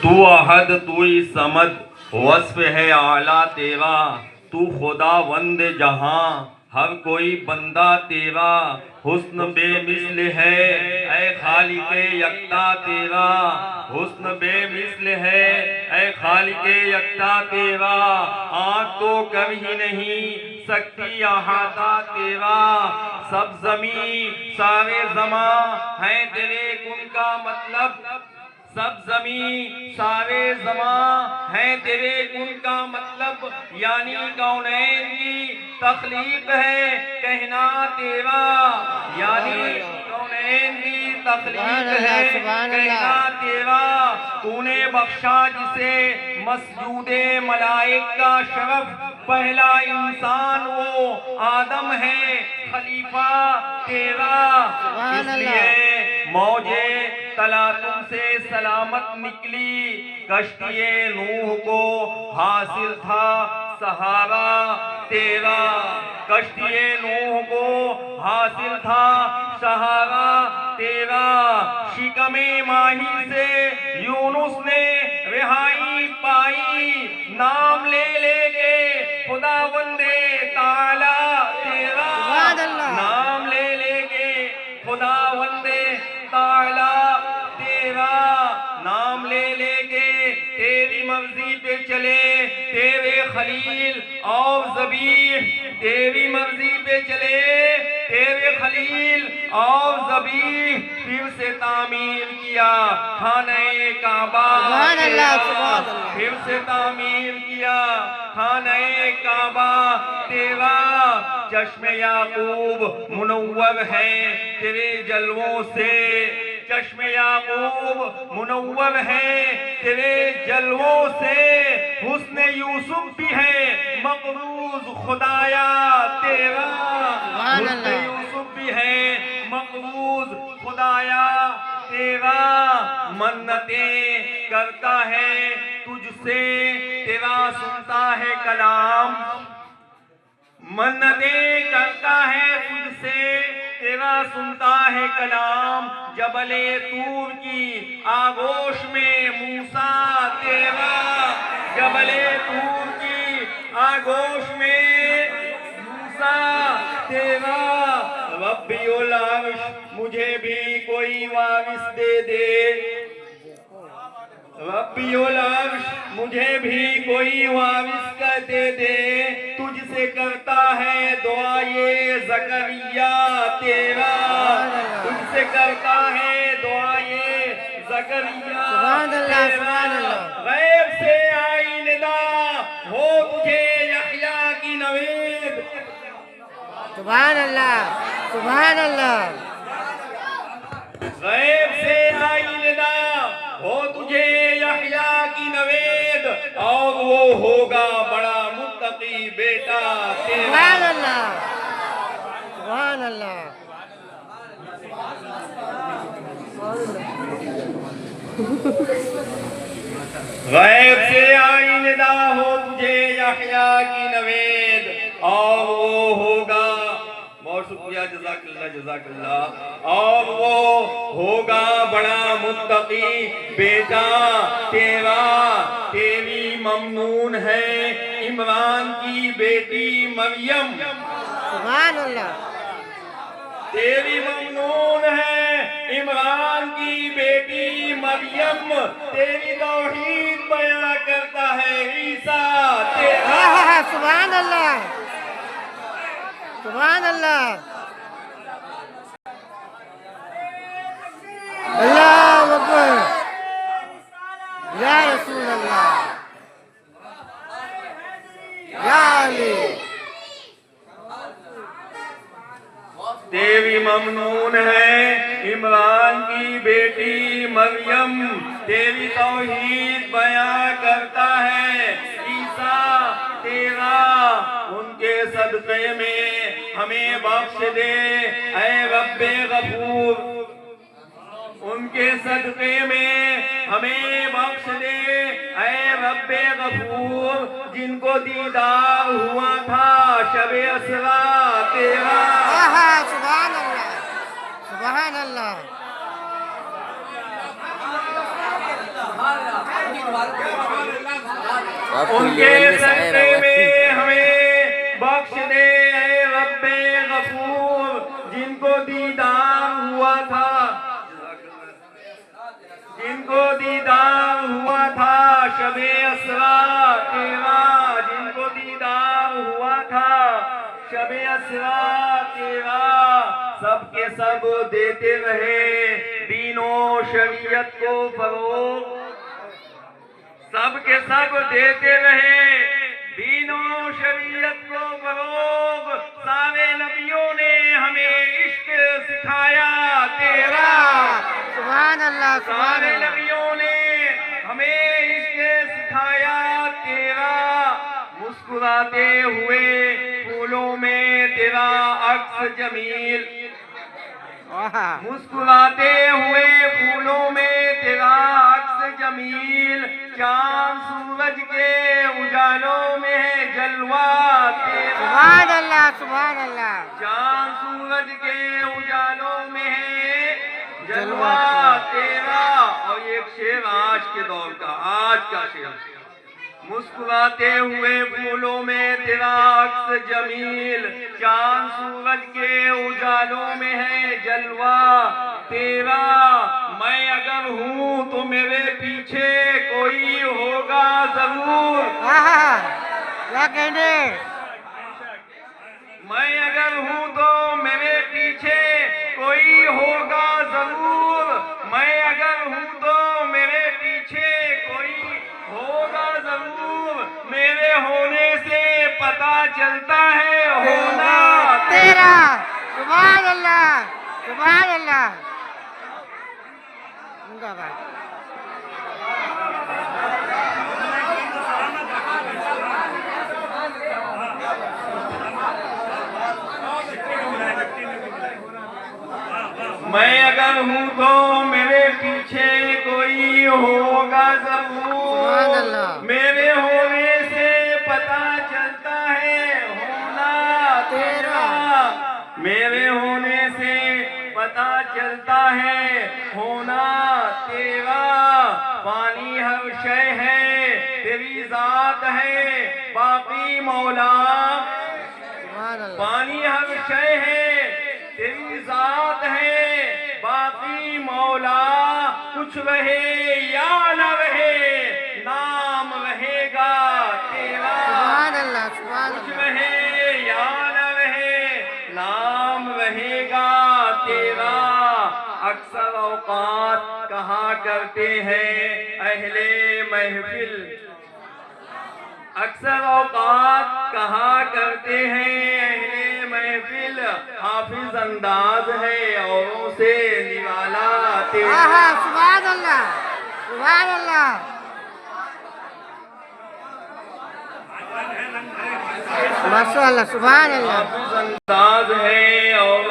तू अहद तू ही समद वस्फ है आला तेरा, तू खुदावंद जहां हर कोई बंदा तेरा, हुस्न बेमिसल है ऐ खालिके यक्ता तेरा, हुस्न बेमिसल है ऐ खालिके यक्ता तेरा, आँख तो कर ही नहीं सकती अहाता तेरा, सब जमी सारे जमा है तेरे गुण का मतलब, सब जमी सारे जमा है तेरे गुण का मतलब, यानी कौनैन की तख्लीक है कहना तेरा, यानी कौनैन की तख्लीक है कहना तेरा, तूने बख्शा जिसे मसजूदे मलाइक का शरफ, पहला इंसान वो आदम है खलीफा तेरा, इसलिए मौजे तलातुम से सलामत निकली, कश्तिए नूह को हासिल था सहारा तेरा, कश्तिए नूह को हासिल था सहारा तेरा, शिकमे माही से यूनुस ने रिहाई पाई, नाम ले लेके खुदावंदे ताला तेरा, नाम ले लेके खुदावंदे ताला तेरा, नाम ले लेके तेरी मर्जी पे चले तेरे खलील और ज़बीह, तेरी मर्जी पे चले तेरे खलील और ज़बीह, फिर से तामीर किया खाने काबा, फिर से तामीर किया खाने काबा तेरा, चश्मे याकूब मुनव्वर है तेरे जलवों से, चश्मे याकूब मुनव्वर है तेरे जलवों से, हुस्न यूसुफ भी है मक़रूज़ खुदाया तेरा, हुस्न यूसुफ भी है मक़रूज़ खुदाया तेरा, मन्नतें करता है तुझसे तेरा सुनता है कलाम, मन्नतें करता है तुझसे तेरा सुनता है कलाम, जबले तूर की आगोश में मूसा तेरा, जबले तूर की आगोश में मूसा तेरा, रब्बियुल अर्श मुझे भी कोई वारिस दे दे, रब्बियुल अर्श मुझे भी कोई वारिस कर दे दे, तुझसे करता है दुआ ये ज़करिया तेरा, तुझसे करता है दुआ ये ज़करिया तेरा, गैब से आई निदा हो तुझे यहया की नवेद, सुभान अल्लाह सुभान अल्लाह, गैब से आई निदा हो तुझे यहया की नवेद, और वो होगा बड़ा मुत्तकी बेटा तेरा, सुभान अल्लाह सुभान अल्लाह। गैब से आई निदा हो तुझे यहया की नवेद, और वो होगा, बहुत शुक्रिया जज़ाकल्लाह जज़ाकल्लाह, और वो होगा बड़ा मुत्तकी बेटा तेरा, तेरी ममनून है इमरान की बेटी मरियम, सुभान अल्लाह, तेरी ममनून है इमरान की बेटी मरियम, तेरी तौहीद बयां करता है ईसा तेरा, सुभान अल्लाह सुभान अल्लाह, अल्लाहु अकबर, या रसूल अल्लाह, या अली, तेरी ममनून है इमरान की बेटी मरियम, तेरी तौहीद बयां करता है ईसा तेरा, उनके सदक़े में हमें बख्श दे ऐ रब्बे गफूर, उनके सदक़े में हमें बख्श दे ऐ रब्बे गफूर, जिनको दीदार हुआ था शबे असरा तेरा, सुभान अल्लाह सुभान अल्लाह, उनके सदक़े में हमें बख्श दे ऐ रब्बे गफूर, जिनको दीदार हुआ था, जिनको दीदार हुआ था शबे असरा तेरा, जिनको दीदार हुआ था शबे असरा तेरा, सबके सब देते रहे दीनो शरीयत को फरोग, सबके सब देते रहे दीनों शरीयत को फरोग। सारे नबियों ने हमें इश्क सिखाया तेरा, सुभान अल्लाह, सुभान सारे अल्लाह। नबियों ने हमें इश्क सिखाया तेरा, मुस्कुराते हुए फूलों में तेरा अक्स जमील, वाह, मुस्कुराते हुए फूलों में तेरा अक्स जमील, चांद सूरज के उजालों में है जलवा तेरा, सुभान अल्लाह, सुभान अल्लाह। चांद सूरज के उजालों में है जलवा तेरा। और ये एक शेर आज के दौर का, आज का शेर, मुस्कुराते हुए फूलों में तेरा अक्स जमील, चांद सूरज के उजालों में है जलवा तेरा। मैं अगर हूँ तो मेरे पीछे कोई होगा जरूर, वाह, क्या कहने। मैं अगर हूँ तो मेरे पीछे कोई होगा जरूर, मैं अगर हूँ तो मेरे पीछे कोई होगा जरूर, मेरे होने से पता चलता है होना तेरा। सुभान अल्लाह, सुभान अल्लाह। जिंदाबाद। मैं अगर हूँ तो मेरे पीछे कोई होगा सुभान जरूर, अल्लाह। मेरे होने से पता चलता है होना तेरा, मेरे होने से पता चलता है होना तेरा। पानी हर शय है तेरी जात है बाकी मौला, सुभान अल्लाह। पानी हर शय है तेरी जात है बाकी मौला, कुछ रहे या न रहे नाम रहेगा तेरा, सुभान अल्लाह, सुभान कुछ अल्लाह। रहे या न रहे नाम रहेगा तेरा। अक्सर औकात कहा करते हैं अहले महफिल, अक्सर औकात कहा करते हैं अहले महफिल, हाफिज अंदाज है औरों से निवाला तेरा, आहा, सुभान अल्लाह, सुभान अल्लाह। माशाअल्लाह, सुभान अल्लाह। हाफिज अंदाज है और